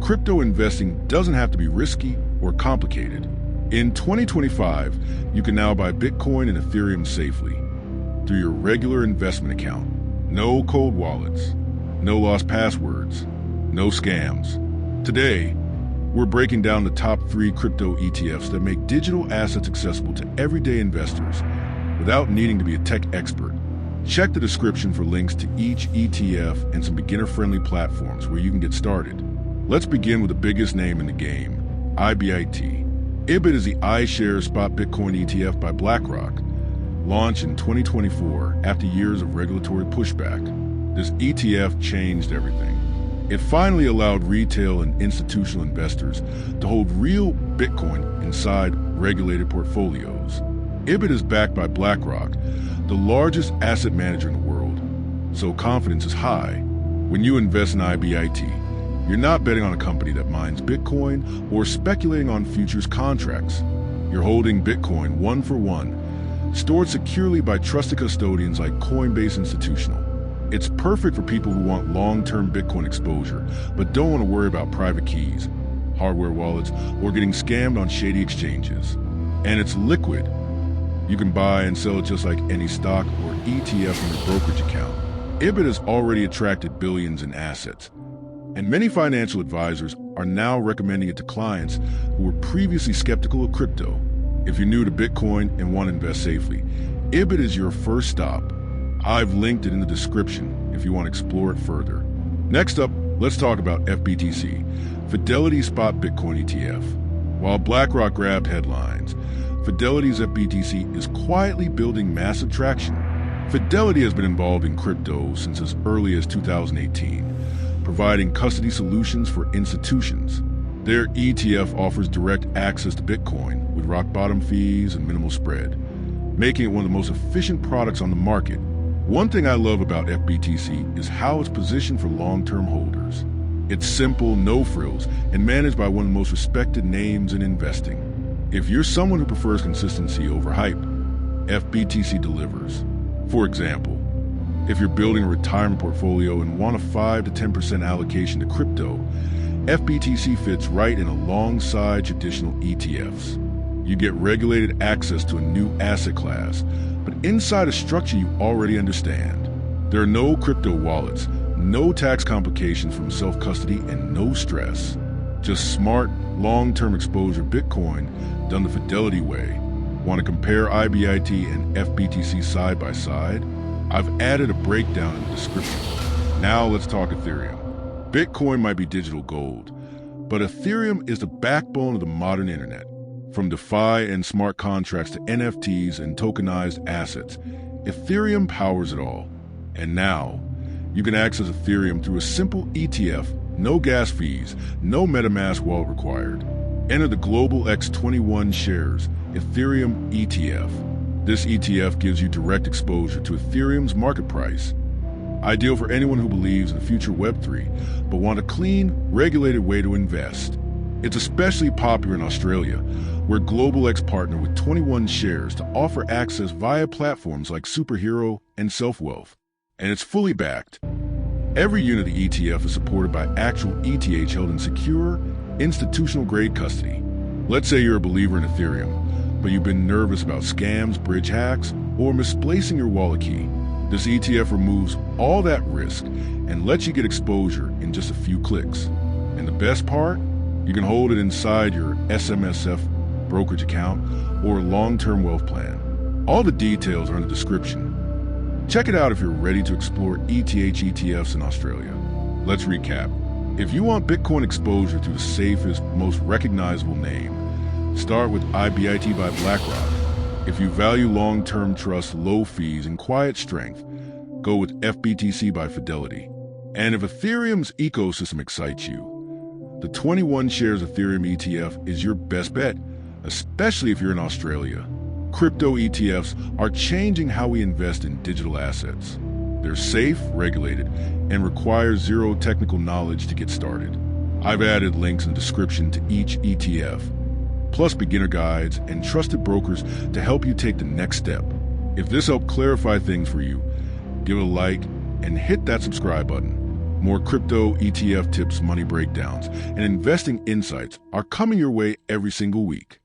crypto investing doesn't have to be risky or complicated. In 2025, you can now buy Bitcoin and Ethereum safely through your regular investment account. No cold wallets, no lost passwords, no scams. Today, we're breaking down the top 3 crypto ETFs that make digital assets accessible to everyday investors without needing to be a tech expert. Check the description for links to each ETF and some beginner-friendly platforms where you can get started. Let's begin with the biggest name in the game, IBIT. IBIT is the iShares Spot Bitcoin ETF by BlackRock, launched in 2024 after years of regulatory pushback. This ETF changed everything. It finally allowed retail and institutional investors to hold real Bitcoin inside regulated portfolios. IBIT is backed by BlackRock, the largest asset manager in the world, so confidence is high. When you invest in IBIT, you're not betting on a company that mines Bitcoin or speculating on futures contracts. You're holding Bitcoin one for one, stored securely by trusted custodians like Coinbase Institutional. It's perfect for people who want long-term Bitcoin exposure, but don't want to worry about private keys, hardware wallets, or getting scammed on shady exchanges. And it's liquid. You can buy and sell it just like any stock or ETF in your brokerage account. IBIT has already attracted billions in assets, and many financial advisors are now recommending it to clients who were previously skeptical of crypto. If you're new to Bitcoin and want to invest safely, IBIT is your first stop. I've linked it in the description if you want to explore it further. Next up, let's talk about FBTC, Fidelity Spot Bitcoin ETF. While BlackRock grabbed headlines, Fidelity's FBTC is quietly building massive traction. Fidelity has been involved in crypto since as early as 2018, providing custody solutions for institutions. Their ETF offers direct access to Bitcoin with rock-bottom fees and minimal spread, making it one of the most efficient products on the market. One thing I love about FBTC is how it's positioned for long-term holders. It's simple, no frills, and managed by one of the most respected names in investing. If you're someone who prefers consistency over hype, FBTC delivers. For example, if you're building a retirement portfolio and want a 5 to 10% allocation to crypto, FBTC fits right in alongside traditional ETFs. You get regulated access to a new asset class, but inside a structure you already understand. There are no crypto wallets, no tax complications from self-custody, and no stress. Just smart, long-term exposure Bitcoin done the Fidelity way. Want to compare IBIT and FBTC side by side? I've added a breakdown in the description. Now let's talk Ethereum. Bitcoin might be digital gold, but Ethereum is the backbone of the modern internet. From DeFi and smart contracts to NFTs and tokenized assets, Ethereum powers it all. And now, you can access Ethereum through a simple ETF, no gas fees, no MetaMask wallet required. Enter the Global X21 Shares Ethereum ETF. This ETF gives you direct exposure to Ethereum's market price. Ideal for anyone who believes in the future Web3, but want a clean, regulated way to invest. It's especially popular in Australia, where Global X partnered with 21 Shares to offer access via platforms like Superhero and Self-Wealth. And it's fully backed. Every unit of the ETF is supported by actual ETH held in secure, institutional-grade custody. Let's say you're a believer in Ethereum, but you've been nervous about scams, bridge hacks, or misplacing your wallet key. This ETF removes all that risk and lets you get exposure in just a few clicks. And the best part? You can hold it inside your SMSF brokerage account or long-term wealth plan. All the details are in the description. Check it out if you're ready to explore ETH ETFs in Australia. Let's recap. If you want Bitcoin exposure to the safest, most recognizable name, start with IBIT by BlackRock. If you value long-term trust, low fees, and quiet strength, go with FBTC by Fidelity. And if Ethereum's ecosystem excites you, the 21 Shares Ethereum ETF is your best bet, especially if you're in Australia. Crypto ETFs are changing how we invest in digital assets. They're safe, regulated, and require zero technical knowledge to get started. I've added links in the description to each ETF, plus beginner guides and trusted brokers to help you take the next step. If this helped clarify things for you, give it a like and hit that subscribe button. More crypto, ETF tips, money breakdowns, and investing insights are coming your way every single week.